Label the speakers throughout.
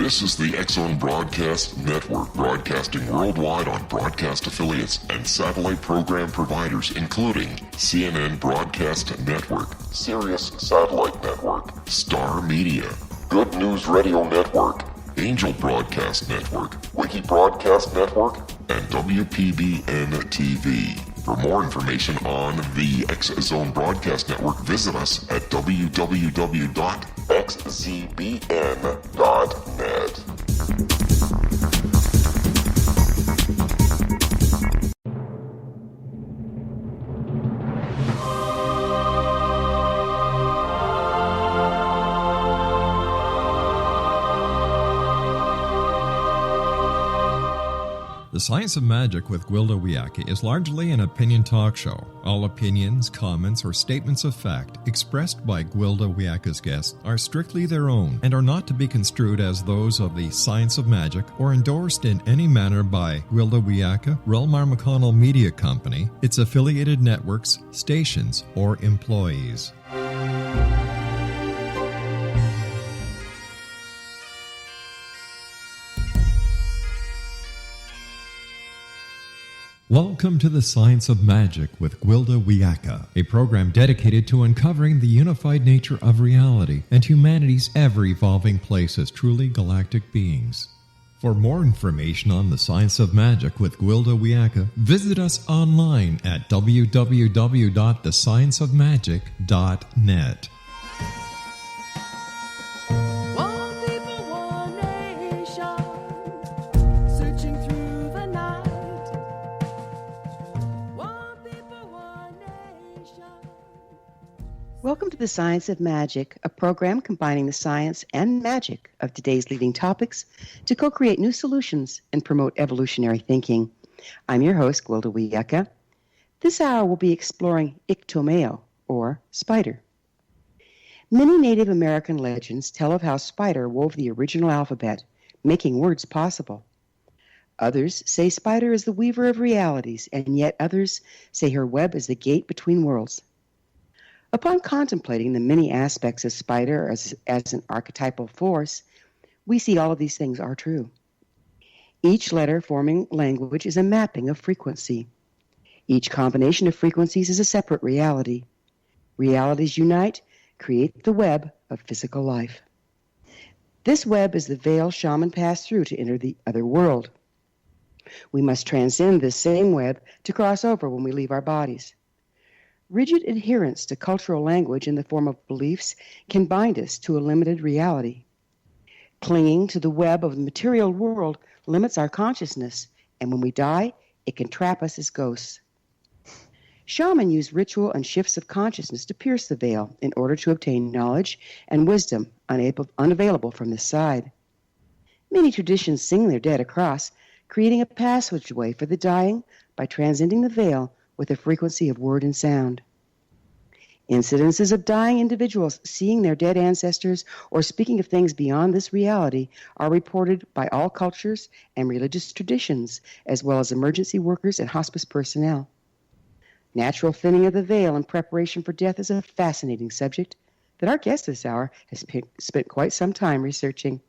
Speaker 1: This is the X-Zone Broadcast Network, broadcasting worldwide on broadcast affiliates and satellite program providers, including CNN Broadcast Network, Sirius Satellite Network, Star Media, Good News Radio Network, Angel Broadcast Network, Wiki Broadcast Network, and WPBN TV. For more information on the X-Zone Broadcast Network, visit us at www.xzbn.net.
Speaker 2: The Science of Magic with Gwilda Wiyaka is largely an opinion talk show. All opinions, comments, or statements of fact expressed by Gwilda Wiyaka's guests are strictly their own and are not to be construed as those of the Science of Magic or endorsed in any manner by Gwilda Wiyaka, rel-mar McConnell Media Company, its affiliated networks, stations, or employees. Welcome to the Science of Magic with Gwilda Wiyaka, a program dedicated to uncovering the unified nature of reality and humanity's ever-evolving place as truly galactic beings. For more information on the Science of Magic with Gwilda Wiyaka, visit us online at www.thescienceofmagic.net.
Speaker 3: Welcome to the Science of Magic, a program combining the science and magic of today's leading topics to co-create new solutions and promote evolutionary thinking. I'm your host, Gwilda Wiyaka. This hour we'll be exploring Iktomeo, or spider. Many Native American legends tell of how spider wove the original alphabet, making words possible. Others say spider is the weaver of realities, and yet others say her web is the gate between worlds. Upon contemplating the many aspects of spider as an archetypal force, we see all of these things are true. Each letter forming language is a mapping of frequency. Each combination of frequencies is a separate reality. Realities unite, create the web of physical life. This web is the veil shaman passed through to enter the other world. We must transcend this same web to cross over when we leave our bodies. Rigid adherence to cultural language in the form of beliefs can bind us to a limited reality. Clinging to the web of the material world limits our consciousness, and when we die, it can trap us as ghosts. Shamans use ritual and shifts of consciousness to pierce the veil in order to obtain knowledge and wisdom unavailable from this side. Many traditions sing their dead across, creating a passageway for the dying by transcending the veil with a frequency of word and sound. Incidences of dying individuals seeing their dead ancestors or speaking of things beyond this reality are reported by all cultures and religious traditions, as well as emergency workers and hospice personnel. Natural thinning of the veil in preparation for death is a fascinating subject that our guest this hour has spent quite some time researching.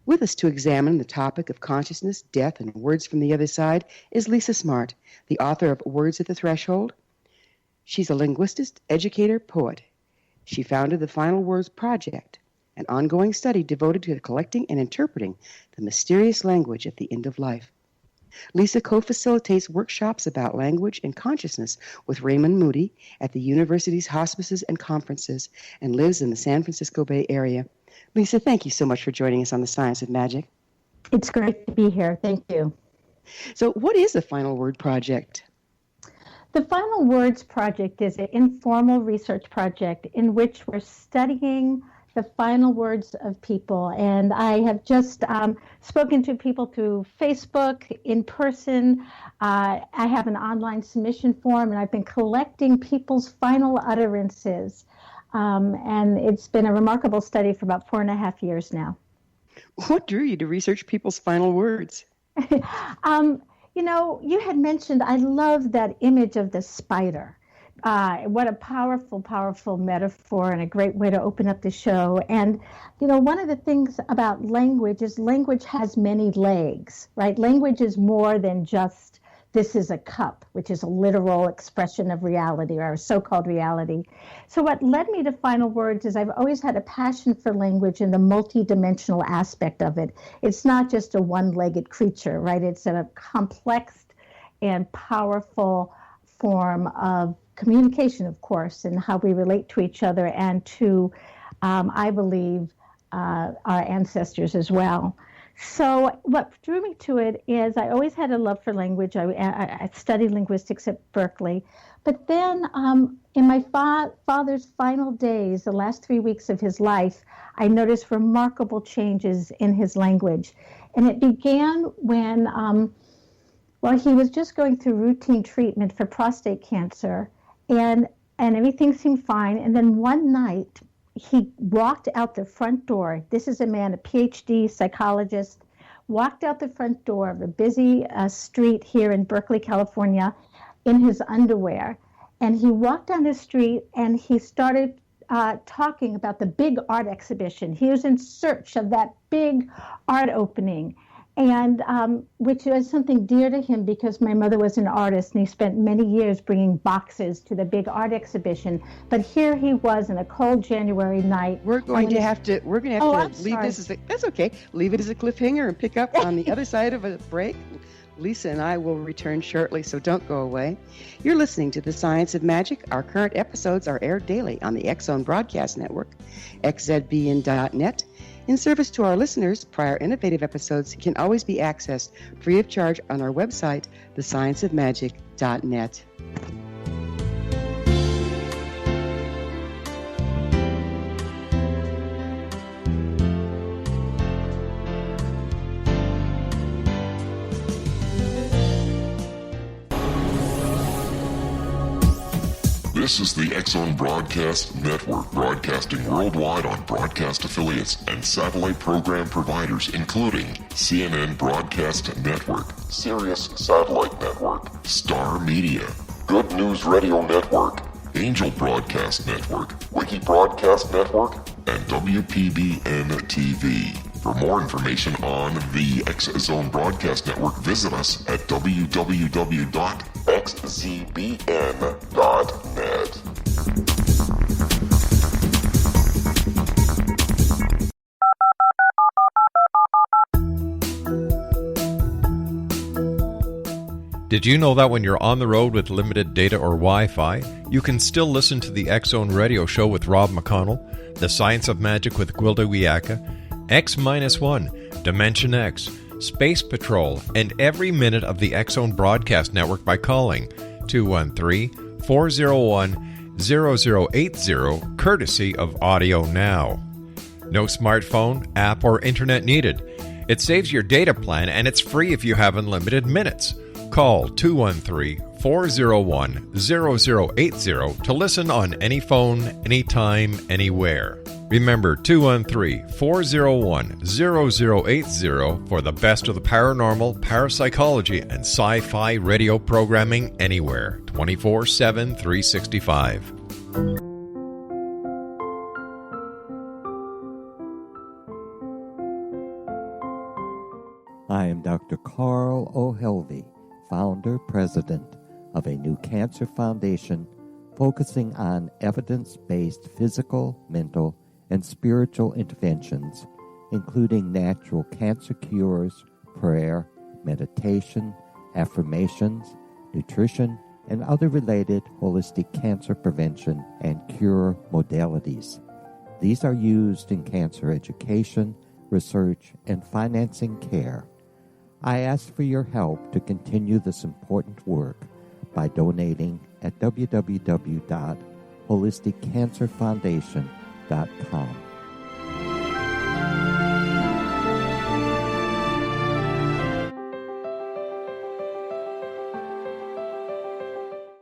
Speaker 3: With us to examine the topic of consciousness, death, and words from the other side is Lisa Smartt, the author of Words at the Threshold. She's a linguist, educator, poet. She founded the Final Words Project, an ongoing study devoted to collecting and interpreting the mysterious language at the end of life. Lisa co-facilitates workshops about language and consciousness with Raymond Moody at the university's hospices and conferences and lives in the San Francisco Bay Area. Lisa, thank you so much for joining us on the Science of Magic.
Speaker 4: It's great to be here. Thank you.
Speaker 3: So what is the Final Word Project?
Speaker 4: The Final Words Project is an informal research project in which we're studying the final words of people. And I have just spoken to people through Facebook, in person. I have an online submission form, and I've been collecting people's final utterances. And it's been a remarkable study for about 4.5 years now.
Speaker 3: What drew you to research people's final words?
Speaker 4: You had mentioned, I love that image of the spider, What a powerful, powerful metaphor and a great way to open up the show. And, one of the things about language is language has many legs, right? Language is more than just this is a cup, which is a literal expression of reality or so-called reality. So what led me to Final Words is I've always had a passion for language and the multidimensional aspect of it. It's not just a one-legged creature, right? It's a complex and powerful form of communication, of course, and how we relate to each other and to, I believe, our ancestors as well. So what drew me to it is I always had a love for language. I studied linguistics at Berkeley. But then in my father's final days, the last 3 weeks of his life, I noticed remarkable changes in his language. And it began when, he was just going through routine treatment for prostate cancer. And everything seemed fine. And then one night, he walked out the front door. This is a man, a PhD psychologist, walked out the front door of a busy street here in Berkeley, California, in his underwear. And he walked down the street and he started talking about the big art exhibition. He was in search of that big art opening. And which was something dear to him because my mother was an artist and he spent many years bringing boxes to the big art exhibition. But here he was in a cold January night.
Speaker 3: We're going to have to leave this that's okay. Leave it as a cliffhanger and pick up on the other side of a break. Lisa and I will return shortly, so don't go away. You're listening to The Science of Magic. Our current episodes are aired daily on the X Zone Broadcast Network, xzbn.net. In service to our listeners, prior innovative episodes can always be accessed free of charge on our website, thescienceofmagic.net.
Speaker 1: This is the X Zone Broadcast Network, broadcasting worldwide on broadcast affiliates and satellite program providers, including CNN Broadcast Network, Sirius Satellite Network, Star Media, Good News Radio Network, Angel Broadcast Network, Wiki Broadcast Network, and WPBN TV. For more information on the X Zone Broadcast Network, visit us at www.xzbn.net.
Speaker 2: Did you know that when you're on the road with limited data or Wi-Fi, you can still listen to the X Zone Radio Show with Rob McConnell, The Science of Magic with Gwilda Wiyaka, X-1, Dimension X, Space Patrol, and every minute of the X Zone Broadcast Network by calling 213-401-0080, courtesy of Audio Now. No smartphone, app, or internet needed. It saves your data plan and it's free if you have unlimited minutes. Call 213-401-0080 to listen on any phone, anytime, anywhere. Remember 213-401-0080 for the best of the paranormal, parapsychology, and sci-fi radio programming anywhere, 24/7, 365.
Speaker 5: I am Dr. Carl O'Helvey, founder, president of a new cancer foundation focusing on evidence-based physical, mental, and spiritual interventions, including natural cancer cures, prayer, meditation, affirmations, nutrition, and other related holistic cancer prevention and cure modalities. These are used in cancer education, research, and financing care. I ask for your help to continue this important work by donating at www.holisticcancerfoundation.com.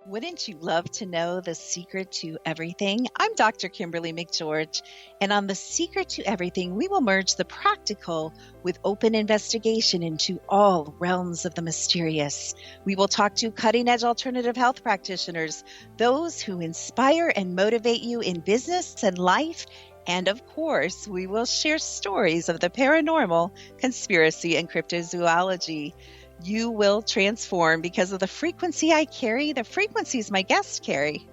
Speaker 6: Wouldn't Wouldn't you love to know the secret to everything? I'm Dr. Kimberly McGeorge, and on The Secret to Everything, we will merge the practical with open investigation into all realms of the mysterious. We will talk to cutting-edge alternative health practitioners, those who inspire and motivate you in business and life, and of course, we will share stories of the paranormal, conspiracy, and cryptozoology. You will transform because of the frequency I carry, the frequencies my guests carry.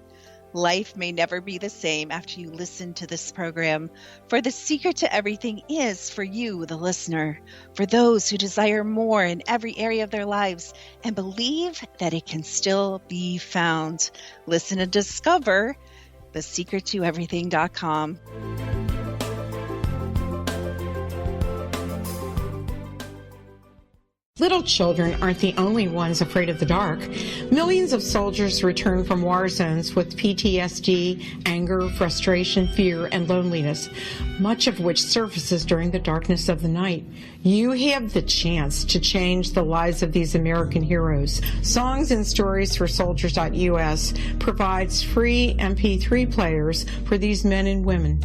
Speaker 6: Life may never be the same after you listen to this program, for the secret to everything is for you, the listener, for those who desire more in every area of their lives and believe that it can still be found. Listen and discover thesecrettoeverything.com.
Speaker 7: Little children aren't the only ones afraid of the dark. Millions of soldiers return from war zones with PTSD, anger, frustration, fear, and loneliness, much of which surfaces during the darkness of the night. You have the chance to change the lives of these American heroes. Songs and Stories for Soldiers.us provides free MP3 players for these men and women.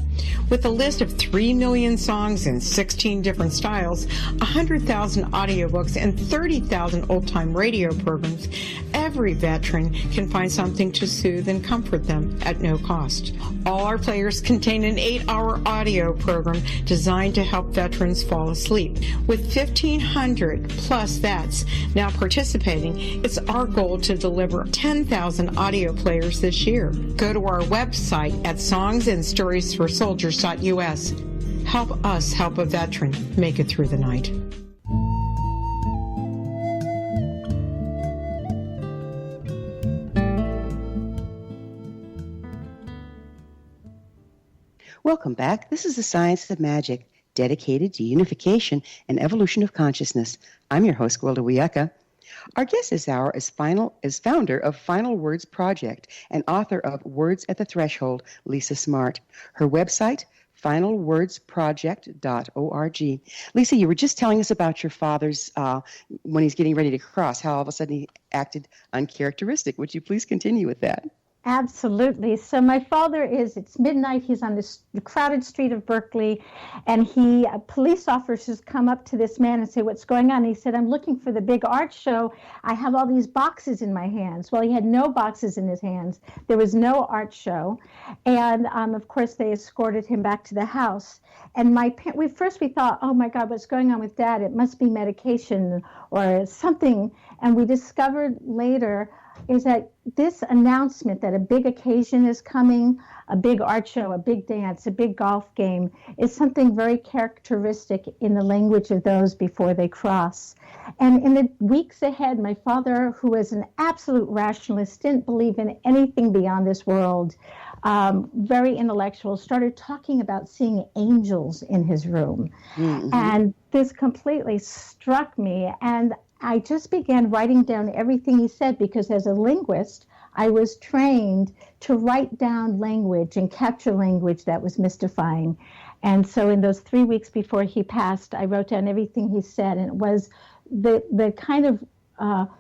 Speaker 7: With a list of 3 million songs in 16 different styles, 100,000 audiobooks, and 30,000 old-time radio programs, every veteran can find something to soothe and comfort them at no cost. All our players contain an 8-hour audio program designed to help veterans fall asleep. With 1,500 plus vets now participating, it's our goal to deliver 10,000 audio players this year. Go to our website at songsandstoriesforsoldiers.us. Help us help a veteran make it through the night.
Speaker 3: Welcome back. This is the Science of Magic, dedicated to unification and evolution of consciousness. I'm your host, Gwilda Wiyaka. Our guest this hour is founder of Final Words Project and author of Words at the Threshold, Lisa Smartt. Her website, finalwordsproject.org. Lisa, you were just telling us about your father's, when he's getting ready to cross, how all of a sudden he acted uncharacteristic. Would you please continue with that?
Speaker 4: Absolutely. So my father it's midnight, he's on this crowded street of Berkeley, and police officers come up to this man and say, "What's going on?" And he said, "I'm looking for the big art show. I have all these boxes in my hands." Well, he had no boxes in his hands. There was no art show. And of course, they escorted him back to the house. And we thought, "Oh my God, what's going on with Dad? It must be medication or something." And we discovered later is that this announcement that a big occasion is coming, a big art show, a big dance, a big golf game, is something very characteristic in the language of those before they cross. And in the weeks ahead, my father, who was an absolute rationalist, didn't believe in anything beyond this world, very intellectual, started talking about seeing angels in his room. Mm-hmm. And this completely struck me. And I just began writing down everything he said because as a linguist, I was trained to write down language and capture language that was mystifying. And so in those 3 weeks before he passed, I wrote down everything he said. And it was the kind of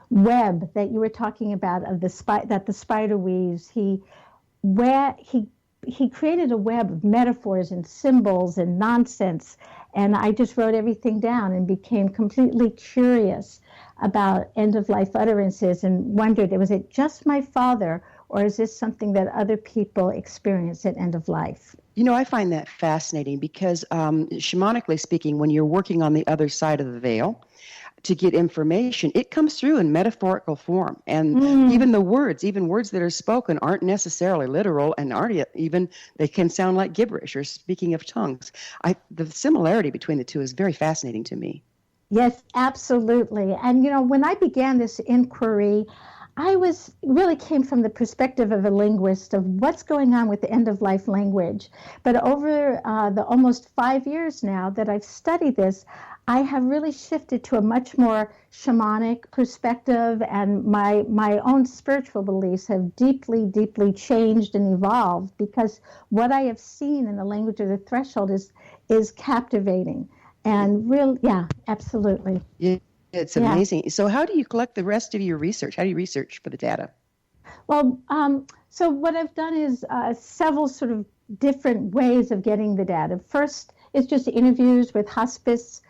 Speaker 4: web that you were talking about of that the spider weaves. He created a web of metaphors and symbols and nonsense. And I just wrote everything down and became completely curious about end-of-life utterances and wondered, was it just my father, or is this something that other people experience at end of life?
Speaker 3: You know, I find that fascinating because shamanically speaking, when you're working on the other side of the veil to get information, it comes through in metaphorical form. And even words that are spoken aren't necessarily literal and they can sound like gibberish or speaking of tongues. The similarity between the two is very fascinating to me.
Speaker 4: Yes, absolutely. And, when I began this inquiry, I really came from the perspective of a linguist of what's going on with the end-of-life language. But over the almost 5 years now that I've studied this, I have really shifted to a much more shamanic perspective, and my own spiritual beliefs have deeply, deeply changed and evolved because what I have seen in the language of the threshold is captivating. And absolutely.
Speaker 3: Yeah, it's amazing. So how do you collect the rest of your research? How do you research for the data?
Speaker 4: Well, so what I've done is several sort of different ways of getting the data. First is just interviews with hospice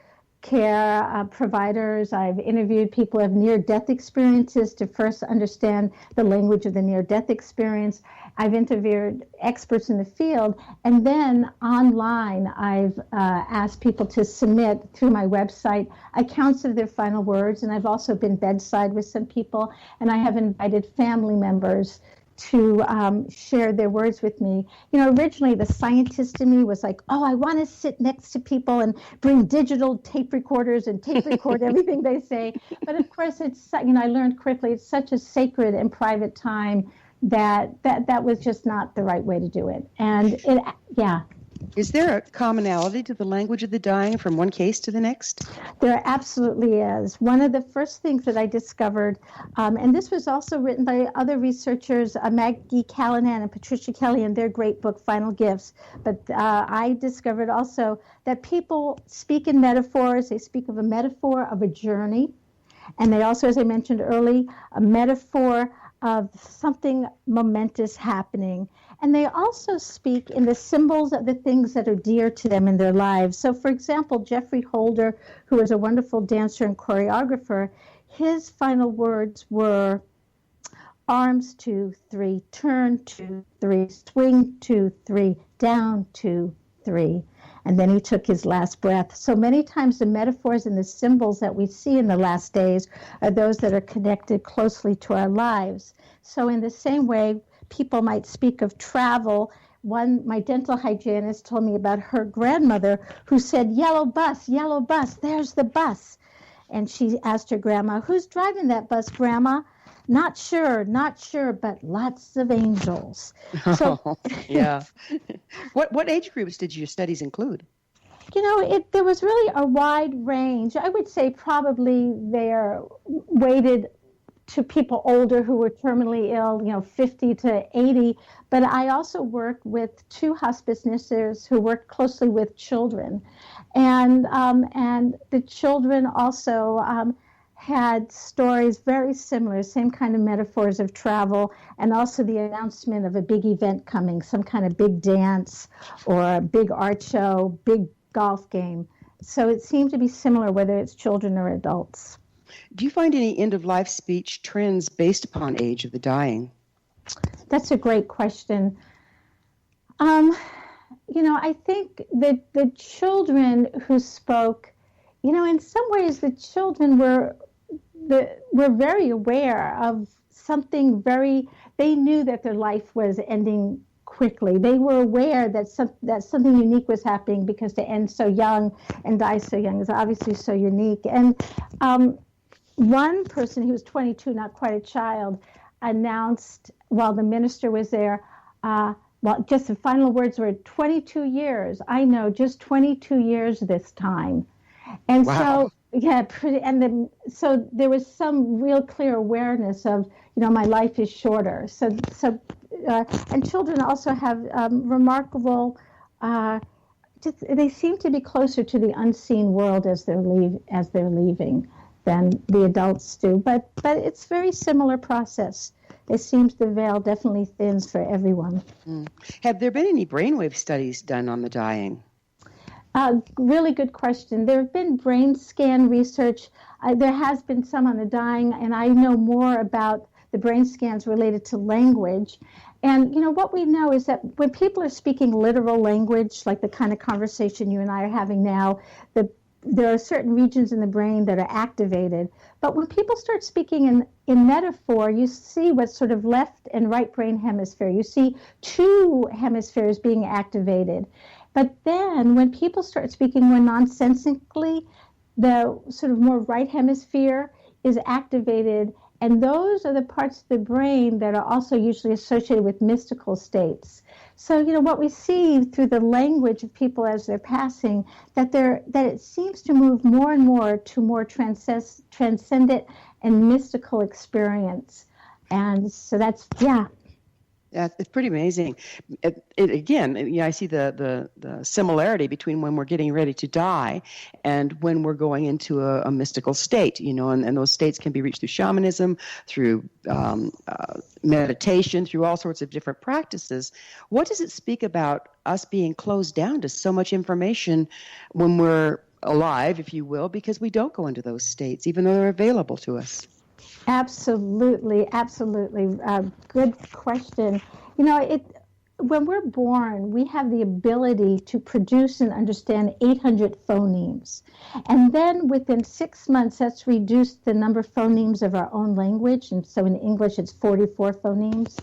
Speaker 4: care providers. I've interviewed people who have near-death experiences to first understand the language of the near-death experience. I've interviewed experts in the field, and then online I've asked people to submit through my website accounts of their final words, and I've also been bedside with some people, and I have invited family members to share their words with me. You know, originally the scientist in me was like, oh, I want to sit next to people and bring digital tape recorders and tape record everything they say. But of course, it's, you know, I learned quickly it's such a sacred and private time that was just not the right way to do it. And it, yeah.
Speaker 3: Is there a commonality to the language of the dying from one case to the next?
Speaker 4: There absolutely is. One of the first things that I discovered, and this was also written by other researchers, Maggie Callanan and Patricia Kelly in their great book, Final Gifts. But I discovered also that people speak in metaphors. They speak of a metaphor of a journey. And they also, as I mentioned early, a metaphor of something momentous happening. And they also speak in the symbols of the things that are dear to them in their lives. So, for example, Jeffrey Holder, who is a wonderful dancer and choreographer, his final words were arms 2, 3, turn 2, 3, swing 2, 3, down 2, 3. And then he took his last breath. So many times the metaphors and the symbols that we see in the last days are those that are connected closely to our lives. So in the same way, people might speak of travel. My dental hygienist told me about her grandmother who said, yellow bus, there's the bus. And she asked her grandma, who's driving that bus, Grandma? Not sure, but lots of angels. So,
Speaker 3: yeah. What age groups did your studies include?
Speaker 4: You know, there was really a wide range. I would say probably they're weighted to people older who were terminally ill, 50 to 80. But I also worked with 2 hospice nurses who worked closely with children. And the children also had stories very similar, same kind of metaphors of travel, and also the announcement of a big event coming, some kind of big dance or a big art show, big golf game. So it seemed to be similar whether it's children or adults.
Speaker 3: Do you find any end-of-life speech trends based upon age of the dying?
Speaker 4: That's a great question. I think that the children who spoke, in some ways the children were very aware of something they knew that their life was ending quickly. They were aware that something unique was happening because to end so young and die so young is obviously so unique. And one person, he was 22, not quite a child, announced while the minister was there, just the final words were 22 years. I know, just 22 years this time. And
Speaker 3: wow.
Speaker 4: So there was some real clear awareness of, my life is shorter. And children also have remarkable, they seem to be closer to the unseen world as they're leaving than the adults do. But it's very similar process. It seems the veil definitely thins for everyone.
Speaker 3: Have there been any brainwave studies done on the dying?
Speaker 4: Really good question. There have been brain scan research. There has been some on the dying, and I know more about the brain scans related to language. And, what we know is that when people are speaking literal language, like the kind of conversation you and I are having now, there are certain regions in the brain that are activated. But when people start speaking in metaphor, you see what's sort of left and right brain hemisphere. You see 2 hemispheres being activated. But then when people start speaking more nonsensically, the sort of more right hemisphere is activated. And those are the parts of the brain that are also usually associated with mystical states. So, what we see through the language of people as they're passing, that it seems to move more and more to more transcendent and mystical experience. And so that's, yeah.
Speaker 3: Yeah, it's pretty amazing. Again, I see the similarity between when we're getting ready to die and when we're going into a mystical state, and those states can be reached through shamanism, through meditation, through all sorts of different practices. What does it speak about us being closed down to so much information when we're alive, if you will, because we don't go into those states, even though they're available to us?
Speaker 4: Absolutely, absolutely. Good question. When we're born, we have the ability to produce and understand 800 phonemes. And then within 6 months, that's reduced the number of phonemes of our own language. And so in English, it's 44 phonemes.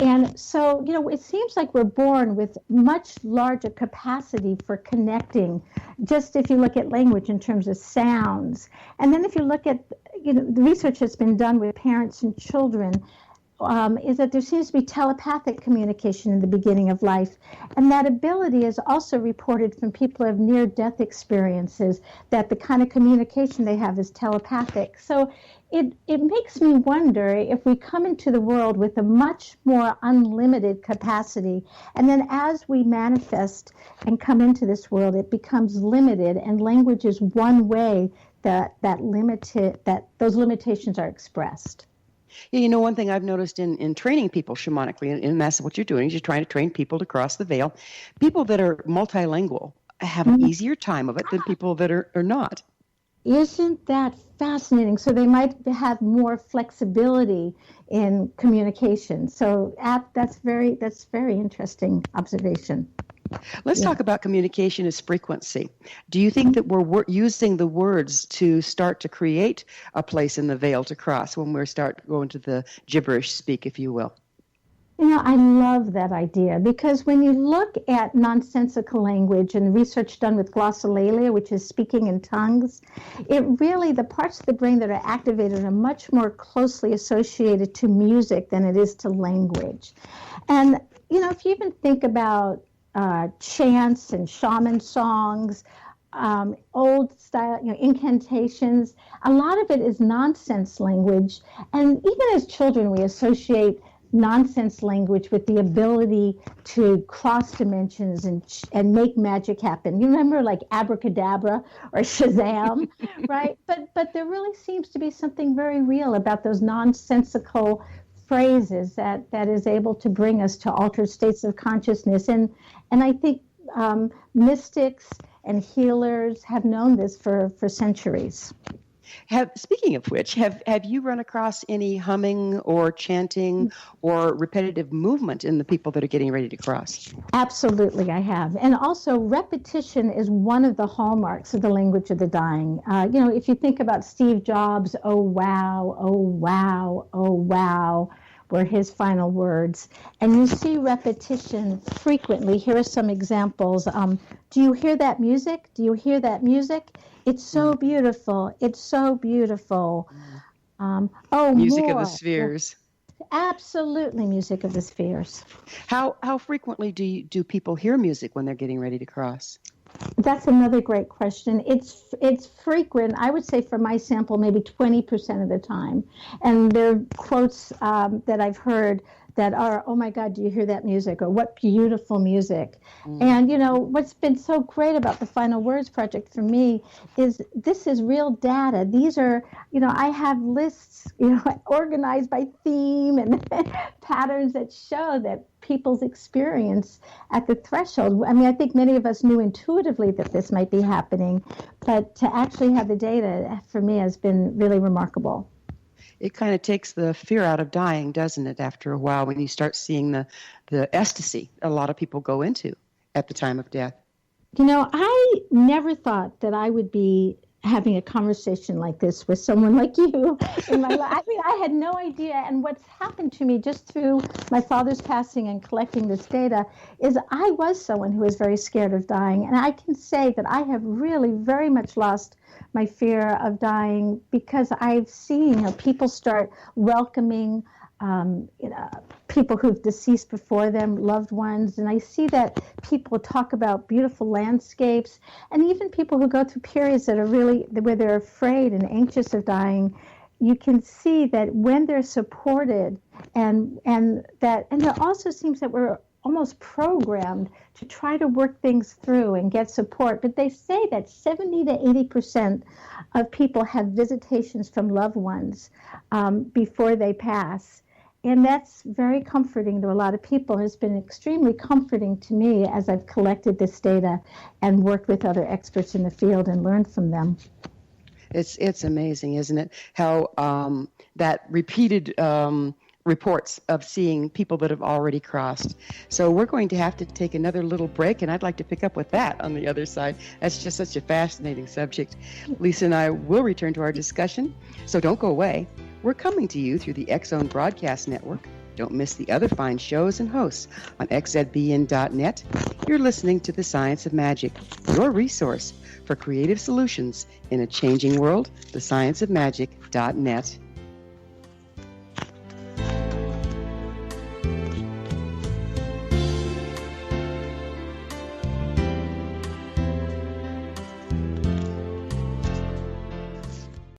Speaker 4: And so, it seems like we're born with much larger capacity for connecting, just if you look at language in terms of sounds. And then if you look at, the research that's been done with parents and children, is that there seems to be telepathic communication in the beginning of life. And that ability is also reported from people who have near-death experiences, that the kind of communication they have is telepathic. So it makes me wonder if we come into the world with a much more unlimited capacity, and then as we manifest and come into this world, it becomes limited, and language is one way that those limitations are expressed.
Speaker 3: Yeah, one thing I've noticed in training people shamanically, and that's what you're doing, is you're trying to train people to cross the veil. People that are multilingual have an easier time of it than people that are not.
Speaker 4: Isn't that fascinating? So they might have more flexibility in communication. So that's very interesting observation.
Speaker 3: Let's talk about communication as frequency. Do you think that we're using the words to start to create a place in the veil to cross when we start going to the gibberish speak, if you will?
Speaker 4: I love that idea, because when you look at nonsensical language and research done with glossolalia, which is speaking in tongues, the parts of the brain that are activated are much more closely associated to music than it is to language. And, if you even think about chants and shaman songs, old style, incantations, a lot of it is nonsense language. And even as children, we associate nonsense language with the ability to cross dimensions and make magic happen. You remember like abracadabra or Shazam, right? But there really seems to be something very real about those nonsensical phrases that is able to bring us to altered states of consciousness. And I think mystics and healers have known this for centuries.
Speaker 3: Speaking of which, have you run across any humming or chanting or repetitive movement in the people that are getting ready to cross?
Speaker 4: Absolutely, I have. And also, repetition is one of the hallmarks of the language of the dying. If you think about Steve Jobs, oh, wow, oh, wow, oh, wow, were his final words. And you see repetition frequently. Here are some examples. Do you hear that music? Do you hear that music? It's so beautiful. It's so beautiful.
Speaker 3: Music
Speaker 4: more.
Speaker 3: of the spheres.
Speaker 4: Absolutely, music of the spheres.
Speaker 3: How frequently do people hear music when they're getting ready to cross?
Speaker 4: That's another great question. It's frequent. I would say for my sample, maybe 20% of the time. And there are quotes that I've heard that are, oh my God, do you hear that music? Or what beautiful music. And, what's been so great about the Final Words Project for me is this is real data. These are, I have lists, organized by theme and patterns that show that people's experience at the threshold. I mean, I think many of us knew intuitively that this might be happening, but to actually have the data for me has been really remarkable.
Speaker 3: It kind of takes the fear out of dying, doesn't it, after a while, when you start seeing the ecstasy a lot of people go into at the time of death?
Speaker 4: I never thought that I would be having a conversation like this with someone like you in my life. I mean, I had no idea. And what's happened to me just through my father's passing and collecting this data is I was someone who was very scared of dying. And I can say that I have really very much lost my fear of dying because I've seen people start welcoming people who've deceased before them, loved ones. And I see that people talk about beautiful landscapes, and even people who go through periods that are really, where they're afraid and anxious of dying, you can see that when they're supported, and it also seems that we're almost programmed to try to work things through and get support. But they say that 70 to 80% of people have visitations from loved ones before they pass. And that's very comforting to a lot of people. It's been extremely comforting to me as I've collected this data and worked with other experts in the field and learned from them.
Speaker 3: It's amazing, isn't it? How that repeated reports of seeing people that have already crossed. So we're going to have to take another little break, and I'd like to pick up with that on the other side. That's just such a fascinating subject. Lisa and I will return to our discussion, so don't go away. We're coming to you through the X Zone Broadcast Network. Don't miss the other fine shows and hosts on xzbn.net. You're listening to The Science of Magic, your resource for creative solutions in a changing world, thescienceofmagic.net.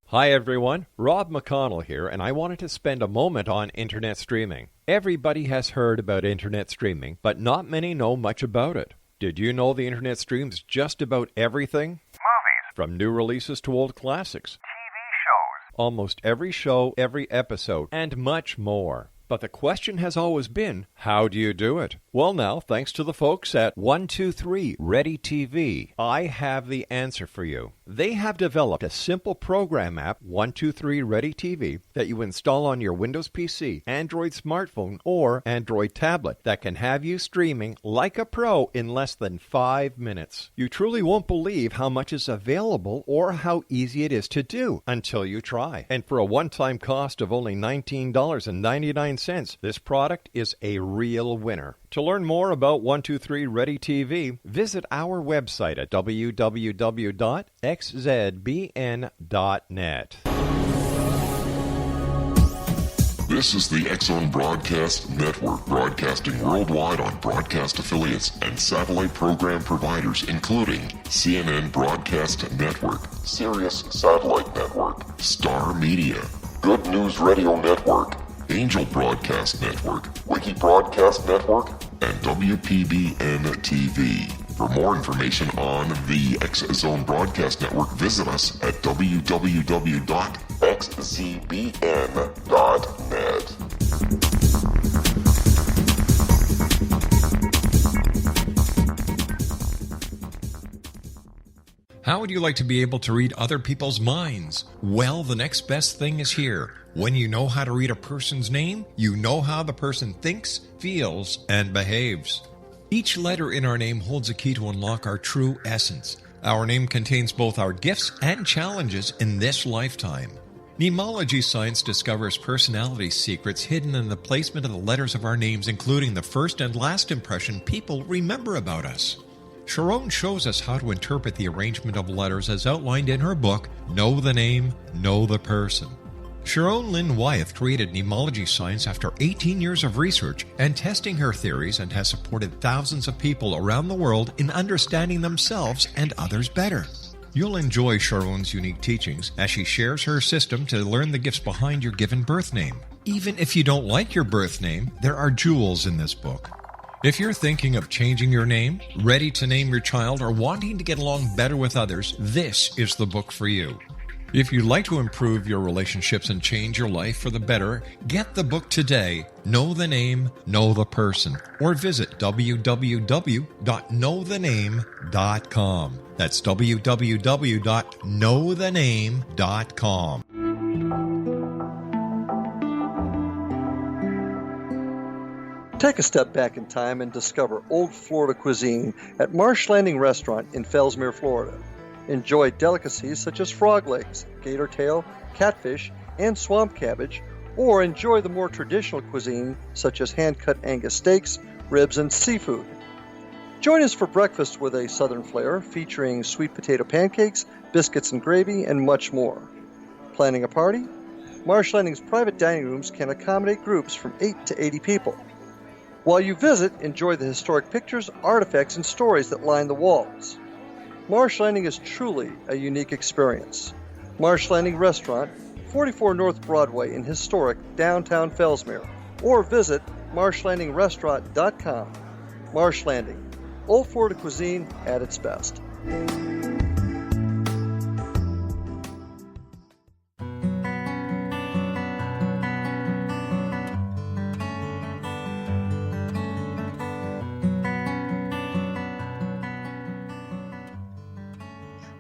Speaker 2: Hi everyone, Rob McConnell here, and I wanted to spend a moment on internet streaming. Everybody has heard about internet streaming, but not many know much about it. Did you know the internet streams just about everything?
Speaker 8: Movies.
Speaker 2: From new releases to old classics.
Speaker 8: TV shows.
Speaker 2: Almost every show, every episode, and much more. But the question has always been, how do you do it? Well now, thanks to the folks at 123 Ready TV, I have the answer for you. They have developed a simple program app, 123 Ready TV, that you install on your Windows PC, Android smartphone, or Android tablet that can have you streaming like a pro in less than 5 minutes. You truly won't believe how much is available or how easy it is to do until you try. And for a one-time cost of only $19.99, this product is a real winner. To learn more about 123 Ready TV, visit our website at www.xzbn.net.
Speaker 1: This is the X Zone Broadcast Network, broadcasting worldwide on broadcast affiliates and satellite program providers, including CNN Broadcast Network, Sirius Satellite Network, Star Media, Good News Radio Network, Angel Broadcast Network, Wiki Broadcast Network, and WPBN TV. For more information on the X Zone Broadcast Network, visit us at www.xzbn.net.
Speaker 2: How would you like to be able to read other people's minds? Well, the next best thing is here. When you know how to read a person's name, you know how the person thinks, feels, and behaves. Each letter in our name holds a key to unlock our true essence. Our name contains both our gifts and challenges in this lifetime. Mnemology science discovers personality secrets hidden in the placement of the letters of our names, including the first and last impression people remember about us. Sharon shows us how to interpret the arrangement of letters as outlined in her book, Know the Name, Know the Person. Sharon Lynn Wyeth created mnemology science after 18 years of research and testing her theories, and has supported thousands of people around the world in understanding themselves and others better. You'll enjoy Sharon's unique teachings as she shares her system to learn the gifts behind your given birth name. Even if you don't like your birth name, there are jewels in this book. If you're thinking of changing your name, ready to name your child, or wanting to get along better with others, this is the book for you. If you'd like to improve your relationships and change your life for the better, get the book today, Know the Name, Know the Person, or visit www.knowthename.com. That's www.knowthename.com.
Speaker 9: Take a step back in time and discover old Florida cuisine at Marsh Landing Restaurant in Fellsmere, Florida. Enjoy delicacies such as frog legs, gator tail, catfish, and swamp cabbage, or enjoy the more traditional cuisine such as hand-cut Angus steaks, ribs, and seafood. Join us for breakfast with a southern flair featuring sweet potato pancakes, biscuits and gravy, and much more. Planning a party? Marsh Landing's private dining rooms can accommodate groups from 8 to 80 people. While you visit, enjoy the historic pictures, artifacts, and stories that line the walls. Marsh Landing is truly a unique experience. Marsh Landing Restaurant, 44 North Broadway in historic downtown Fellsmere, or visit marshlandingrestaurant.com. Marsh Landing, Old Florida cuisine at its best.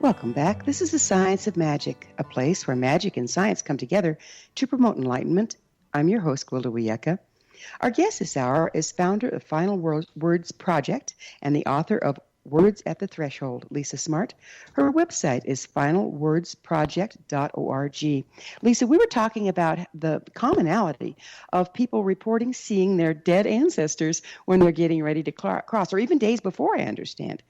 Speaker 3: Welcome back. This is the Science of Magic, a place where magic and science come together to promote enlightenment. I'm your host, Gwilda Wiyaka. Our guest this hour is founder of Final Words Project and the author of Words at the Threshold, Lisa Smartt. Her website is finalwordsproject.org. Lisa, we were talking about the commonality of people reporting seeing their dead ancestors when they're getting ready to cross, or even days before, I understand.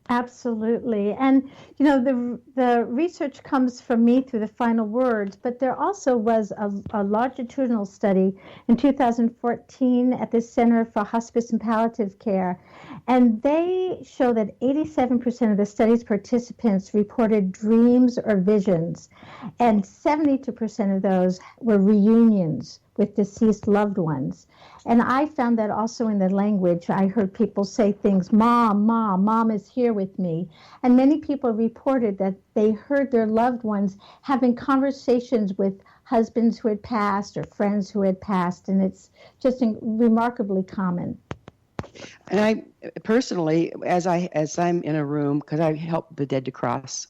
Speaker 4: Absolutely. And, you know, the research comes from me through the final words, but there also was a longitudinal study in 2014 at the Center for Hospice and Palliative Care. And they show that 87% of the study's participants reported dreams or visions, and 72% of those were reunions with deceased loved ones. And I found that also in the language. I heard people say things, Mom, Mom is here with me. And many people reported that they heard their loved ones having conversations with husbands who had passed or friends who had passed. And it's just remarkably common.
Speaker 3: And I personally, as I'm in a room, because I help the dead to cross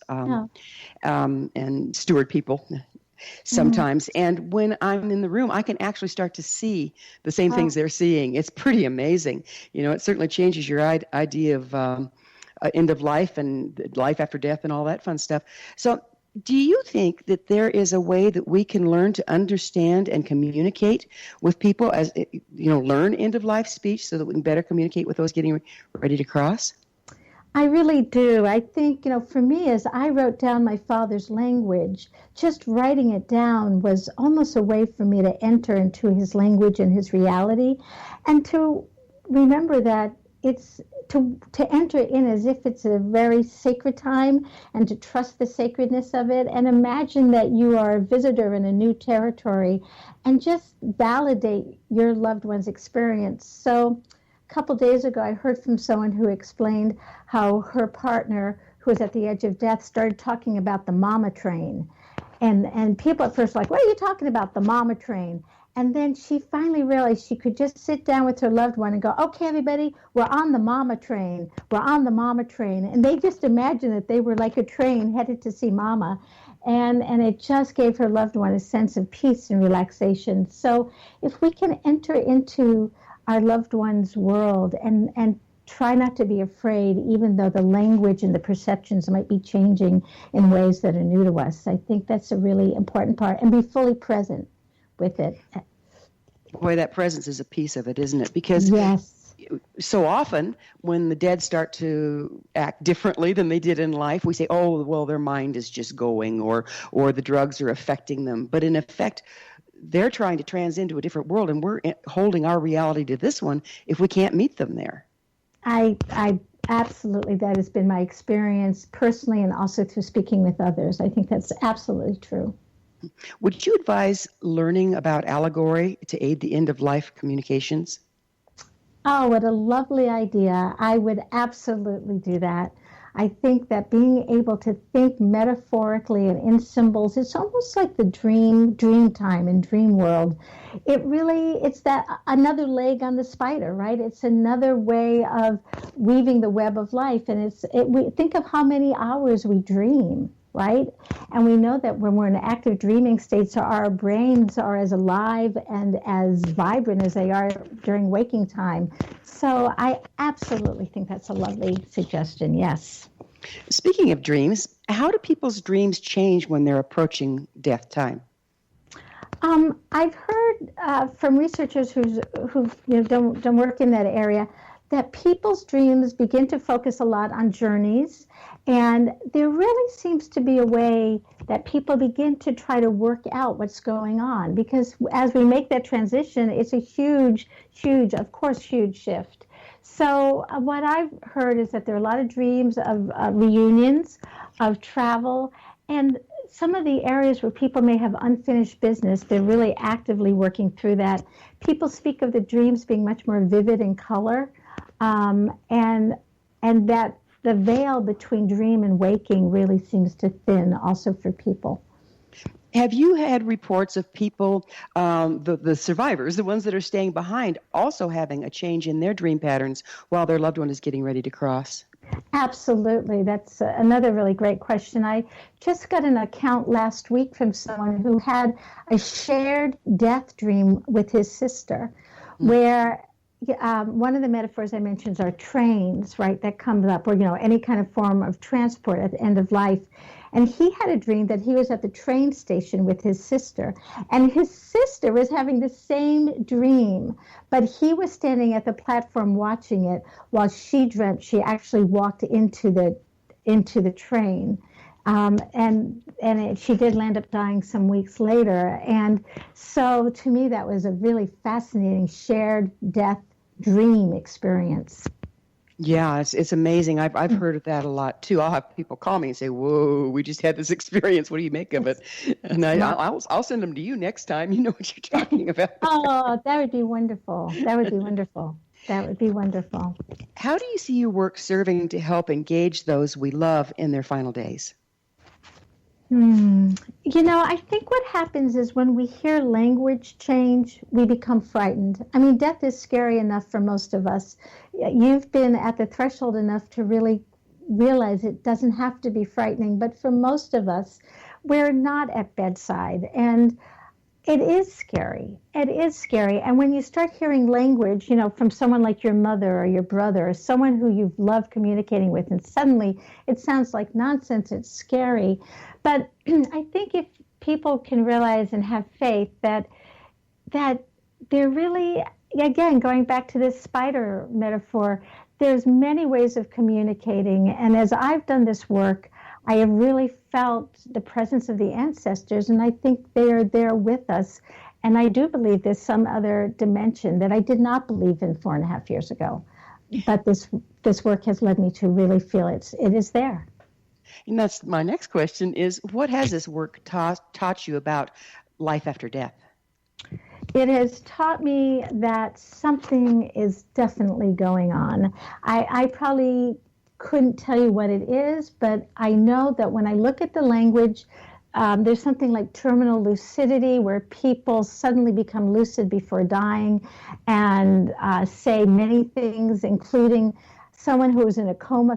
Speaker 3: and steward people sometimes. Mm-hmm. And when I'm in the room, I can actually start to see the same things they're seeing. It's pretty amazing. You know, it certainly changes your idea of end of life and life after death and all that fun stuff. So do you think that there is a way that we can learn to understand and communicate with people as, learn end of life speech so that we can better communicate with those getting ready to cross?
Speaker 4: I really do. I think, for me, as I wrote down my father's language, just writing it down was almost a way for me to enter into his language and his reality, and to remember that it's to enter in as if it's a very sacred time, and to trust the sacredness of it, and imagine that you are a visitor in a new territory, and just validate your loved one's experience. So a couple days ago, I heard from someone who explained how her partner, who was at the edge of death, started talking about the mama train. And people at first were like, what are you talking about, the mama train? And then she finally realized she could just sit down with her loved one and go, okay, everybody, we're on the mama train. We're on the mama train. And they just imagined that they were like a train headed to see mama. And it just gave her loved one a sense of peace and relaxation. So if we can enter into our loved one's world and try not to be afraid, even though the language and the perceptions might be changing in ways that are new to us. I think that's a really important part, and be fully present with it.
Speaker 3: Boy, that presence is a piece of it, isn't it? Because
Speaker 4: yes,
Speaker 3: so often when the dead start to act differently than they did in life, we say, oh, well, their mind is just going, or the drugs are affecting them. But in effect, they're trying to into a different world, and we're holding our reality to this one if we can't meet them there.
Speaker 4: I absolutely, that has been my experience personally, and also through speaking with others. I think that's absolutely true.
Speaker 3: Would you advise learning about allegory to aid the end-of-life communications?
Speaker 4: Oh, what a lovely idea. I would absolutely do that. I think that being able to think metaphorically and in symbols, it's almost like the dream time and dream world. It's that another leg on the spider, right? It's another way of weaving the web of life. And we think of how many hours we dream, right? And we know that when we're in active dreaming states, our brains are as alive and as vibrant as they are during waking time. So I absolutely think that's a lovely suggestion, yes.
Speaker 3: Speaking of dreams, how do people's dreams change when they're approaching death time?
Speaker 4: I've heard from researchers who've done work in that area that people's dreams begin to focus a lot on journeys, and there really seems to be a way that people begin to try to work out what's going on, because as we make that transition, it's a huge shift. So what I've heard is that there are a lot of dreams of reunions, of travel, and some of the areas where people may have unfinished business, they're really actively working through that. People speak of the dreams being much more vivid in color, and that the veil between dream and waking really seems to thin also for people.
Speaker 3: Have you had reports of people, the survivors, the ones that are staying behind, also having a change in their dream patterns while their loved one is getting ready to cross?
Speaker 4: Absolutely. That's another really great question. I just got an account last week from someone who had a shared death dream with his sister, where one of the metaphors I mentioned are trains, right, that comes up, or, any kind of form of transport at the end of life. And he had a dream that he was at the train station with his sister, and his sister was having the same dream, but he was standing at the platform watching it while she dreamt she actually walked into the train. And she did land up dying some weeks later. And so to me, that was a really fascinating shared death dream experience.
Speaker 3: Yeah, it's amazing. I've heard of that a lot too. I'll have people call me and say, "Whoa, we just had this experience. What do you make of it?" And I'll send them to you next time. You know what you're talking about.
Speaker 4: Oh, that would be wonderful. That would be wonderful. That would be wonderful.
Speaker 3: How do you see your work serving to help engage those we love in their final days?
Speaker 4: I think what happens is when we hear language change, we become frightened. I mean, death is scary enough for most of us. You've been at the threshold enough to really realize it doesn't have to be frightening. But for most of us, we're not at bedside. And it is scary. It is scary. And when you start hearing language, from someone like your mother or your brother or someone who you've loved communicating with, and suddenly it sounds like nonsense, it's scary. But I think if people can realize and have faith that they're really, again, going back to this spider metaphor, there's many ways of communicating. And as I've done this work, I have really felt the presence of the ancestors, and I think they are there with us. And I do believe there's some other dimension that I did not believe in 4.5 years ago. But this work has led me to really feel it is there.
Speaker 3: And that's my next question is, what has this work taught you about life after death?
Speaker 4: It has taught me that something is definitely going on. I probably couldn't tell you what it is, but I know that when I look at the language, there's something like terminal lucidity, where people suddenly become lucid before dying and say many things, including someone who was in a coma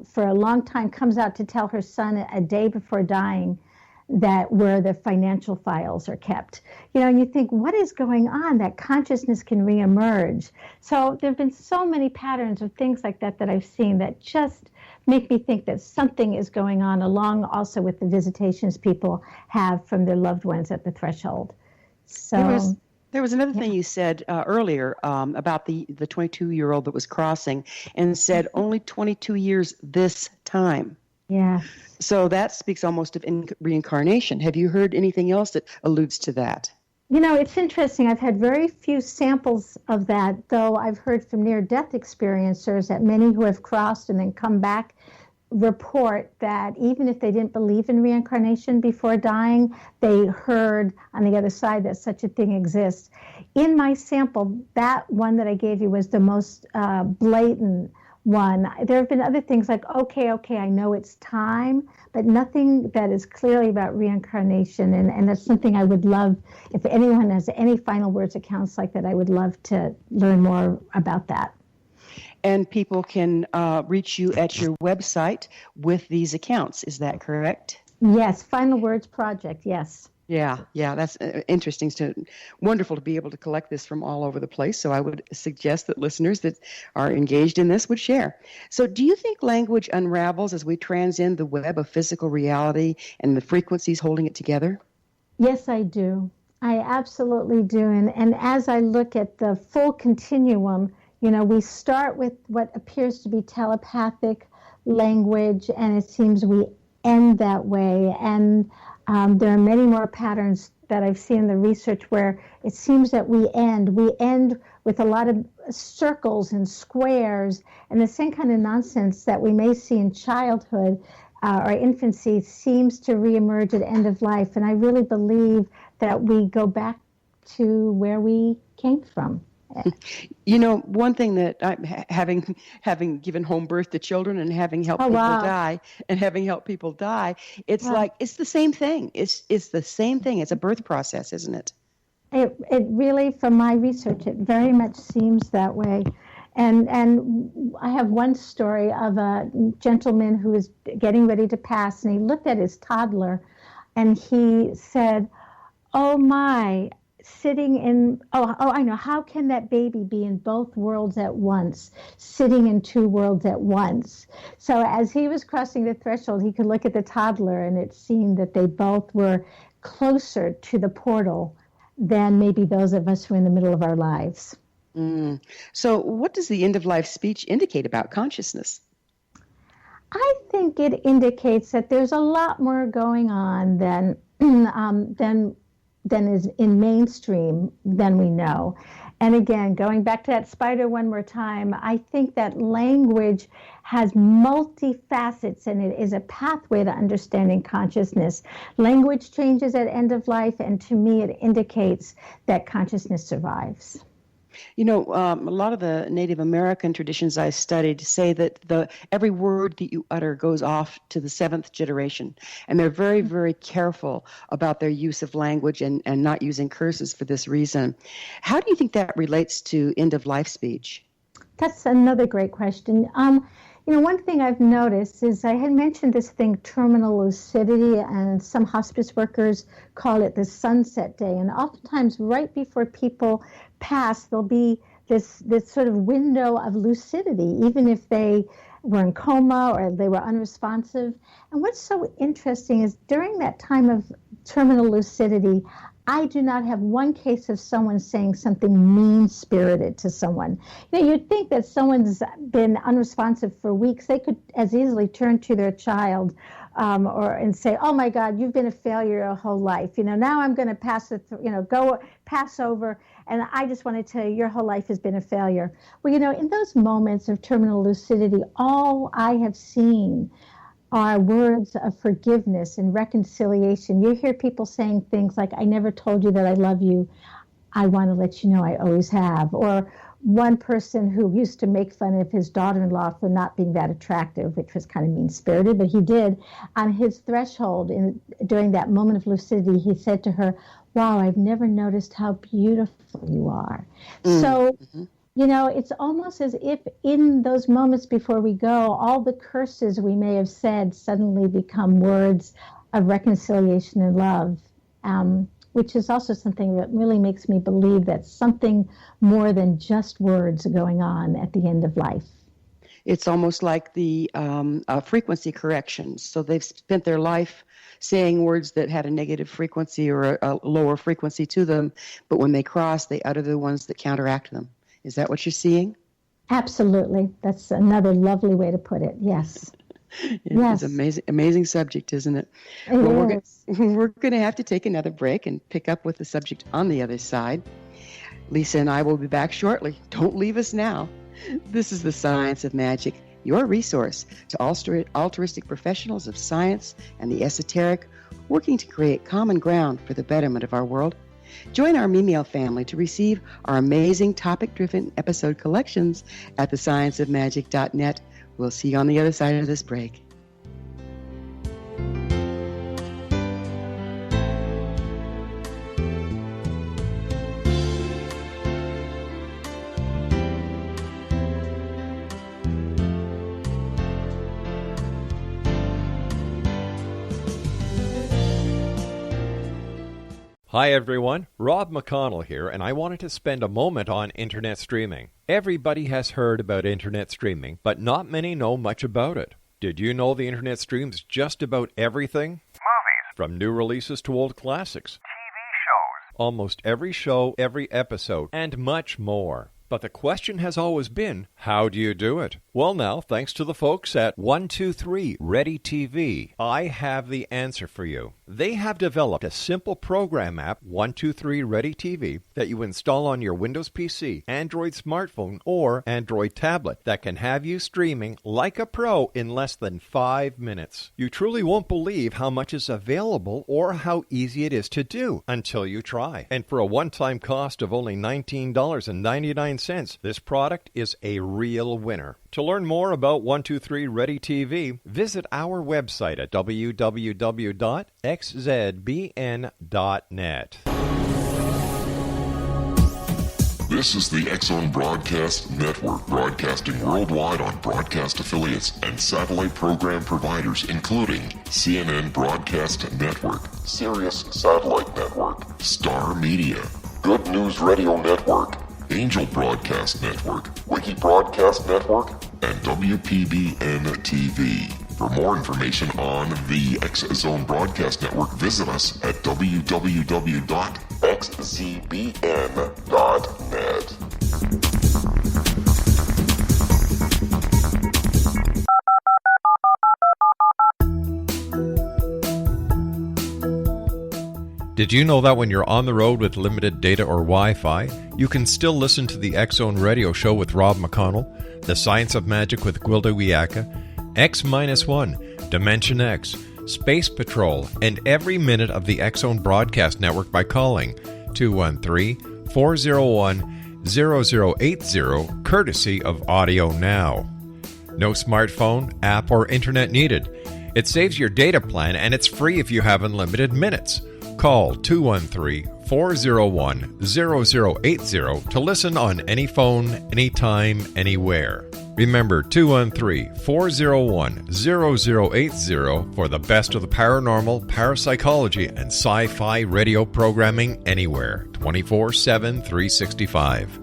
Speaker 4: for a long time comes out to tell her son a day before dying that where the financial files are kept. And you think, what is going on? That consciousness can reemerge. So there have been so many patterns of things like that I've seen that just make me think that something is going on, along also with the visitations people have from their loved ones at the threshold. So
Speaker 3: there was another thing you said earlier about the 22-year-old that was crossing and said only 22 years this time.
Speaker 4: Yeah.
Speaker 3: So that speaks almost of reincarnation. Have you heard anything else that alludes to that?
Speaker 4: It's interesting. I've had very few samples of that, though I've heard from near-death experiencers that many who have crossed and then come back report that even if they didn't believe in reincarnation before dying, they heard on the other side that such a thing exists. In my sample, that one that I gave you was the most blatant one. There have been other things like, okay, I know it's time, but nothing that is clearly about reincarnation. And that's something I would love, if anyone has any final words accounts like that, I would love to learn more about that.
Speaker 3: And people can reach you at your website with these accounts. Is that correct?
Speaker 4: Yes, Final Words Project, yes.
Speaker 3: Yeah, that's interesting. Wonderful to be able to collect this from all over the place. So I would suggest that listeners that are engaged in this would share. So do you think language unravels as we transcend the web of physical reality and the frequencies holding it together?
Speaker 4: Yes, I do. I absolutely do. And as I look at the full continuum, we start with what appears to be telepathic language, and it seems we end that way. And there are many more patterns that I've seen in the research where it seems that we end with a lot of circles and squares and the same kind of nonsense that we may see in childhood or infancy seems to reemerge at end of life. And I really believe that we go back to where we came from.
Speaker 3: One thing that I'm having given home birth to children and having helped people die, it's like it's the same thing. It's the same thing. It's a birth process, isn't it?
Speaker 4: It really, from my research, it very much seems that way. And I have one story of a gentleman who was getting ready to pass, and he looked at his toddler, and he said, "Oh my." I know, how can that baby be in both worlds at once, sitting in two worlds at once? So as he was crossing the threshold, he could look at the toddler, and it seemed that they both were closer to the portal than maybe those of us who are in the middle of our lives.
Speaker 3: So what does the end-of-life speech indicate about consciousness?
Speaker 4: I think it indicates that there's a lot more going on than is in mainstream than we know. And again, going back to that spider one more time, I think that language has multifacets, and it is a pathway to understanding consciousness. Language changes at end of life, and to me it indicates that consciousness survives.
Speaker 3: A lot of the Native American traditions I studied say that every word that you utter goes off to the seventh generation, and they're very, very careful about their use of language and not using curses for this reason. How do you think that relates to end-of-life speech?
Speaker 4: That's another great question. One thing I've noticed is I had mentioned this thing, terminal lucidity, and some hospice workers call it the sunset day. And oftentimes right before people pass, there'll be this sort of window of lucidity, even if they were in coma or they were unresponsive. And what's so interesting is during that time of terminal lucidity, I do not have one case of someone saying something mean-spirited to someone. You'd think that someone's been unresponsive for weeks, they could as easily turn to their child and say, "Oh my God, you've been a failure your whole life. Now I'm going to go pass over, and I just want to tell you, your whole life has been a failure." Well, in those moments of terminal lucidity, all I have seen are words of forgiveness and reconciliation. You hear people saying things like, "I never told you that I love you. I want to let you know I always have." Or one person who used to make fun of his daughter-in-law for not being that attractive, which was kind of mean-spirited, but he did. On his threshold, during that moment of lucidity, he said to her, "Wow, I've never noticed how beautiful you are." So, it's almost as if in those moments before we go, all the curses we may have said suddenly become words of reconciliation and love, which is also something that really makes me believe that something more than just words going on at the end of life.
Speaker 3: It's almost like the frequency corrections. So they've spent their life saying words that had a negative frequency or a lower frequency to them, but when they cross, they utter the ones that counteract them. Is that what you're seeing?
Speaker 4: Absolutely. That's another lovely way to put it. Yes.
Speaker 3: It's an amazing subject, isn't it? We're going to have to take another break and pick up with the subject on the other side. Lisa and I will be back shortly. Don't leave us now. This is The Science of Magic, your resource to altruistic professionals of science and the esoteric, working to create common ground for the betterment of our world. Join our email family to receive our amazing topic-driven episode collections at thescienceofmagic.net. We'll see you on the other side of this break.
Speaker 2: Hi everyone, Rob McConnell here, and I wanted to spend a moment on internet streaming. Everybody has heard about internet streaming, but not many know much about it. Did you know the internet streams just about everything?
Speaker 8: Movies.
Speaker 2: From new releases to old classics.
Speaker 8: TV shows.
Speaker 2: Almost every show, every episode, and much more. But the question has always been, how do you do it? Well, now, thanks to the folks at 123 Ready TV, I have the answer for you. They have developed a simple program app, 123 Ready TV, that you install on your Windows PC, Android smartphone, or Android tablet that can have you streaming like a pro in less than 5 minutes. You truly won't believe how much is available or how easy it is to do until you try. And for a one-time cost of only $19.99, this product is a real winner. To learn more about 123 Ready TV, visit our website at www.xzbn.net.
Speaker 1: This is the X-Zone Broadcast Network, broadcasting worldwide on broadcast affiliates and satellite program providers, including CNN Broadcast Network, Sirius Satellite Network, Star Media, Good News Radio Network, Angel Broadcast Network, Wiki Broadcast Network, and WPBN TV. For more information on the X-Zone Broadcast Network, visit us at www.xzbn.net.
Speaker 2: Did you know that when you're on the road with limited data or Wi-Fi, you can still listen to the X-Zone Radio Show with Rob McConnell, The Science of Magic with Gwilda Wiyaka, X-1, Dimension X, Space Patrol, and every minute of the X-Zone Broadcast Network by calling 213-401-0080, courtesy of Audio Now. No smartphone, app, or internet needed. It saves your data plan, and it's free if you have unlimited minutes. Call 213-401-0080 to listen on any phone, anytime, anywhere. Remember 213-401-0080 for the best of the paranormal, parapsychology, and sci-fi radio programming anywhere, 24/7, 365.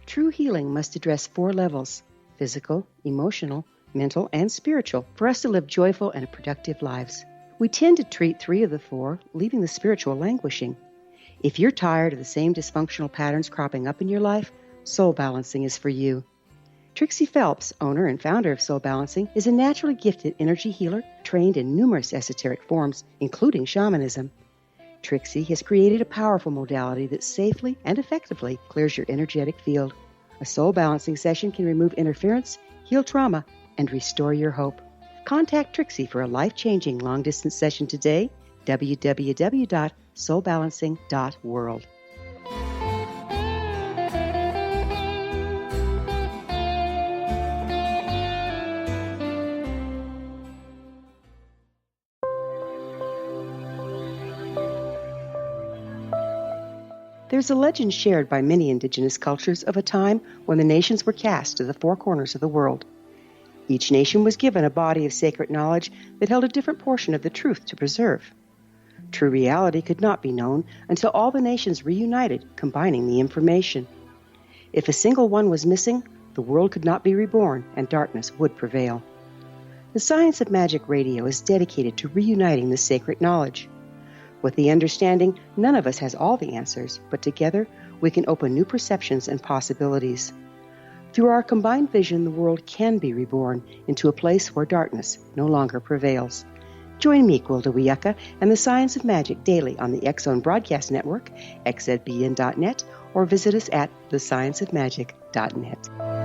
Speaker 3: True healing must address 4 levels: physical, emotional, mental, and spiritual, for us to live joyful and productive lives. We tend to treat 3 of the 4, leaving the spiritual languishing. If you're tired of the same dysfunctional patterns cropping up in your life, Soul Balancing is for you. Trixie Phelps, owner and founder of Soul Balancing, is a naturally gifted energy healer trained in numerous esoteric forms, including shamanism. Trixie has created a powerful modality that safely and effectively clears your energetic field. A soul balancing session can remove interference, heal trauma, and restore your hope. Contact Trixie for a life-changing long-distance session today, www.soulbalancing.world. There's a legend shared by many indigenous cultures of a time when the nations were cast to the 4 corners of the world. Each nation was given a body of sacred knowledge that held a different portion of the truth to preserve. True reality could not be known until all the nations reunited, combining the information. If a single one was missing, the world could not be reborn and darkness would prevail. The Science of Magic Radio is dedicated to reuniting the sacred knowledge. With the understanding, none of us has all the answers, but together we can open new perceptions and possibilities. Through our combined vision, the world can be reborn into a place where darkness no longer prevails. Join me, Gwilda Wiyaka, and the Science of Magic daily on the X-Zone Broadcast Network, xzbn.net, or visit us at thescienceofmagic.net.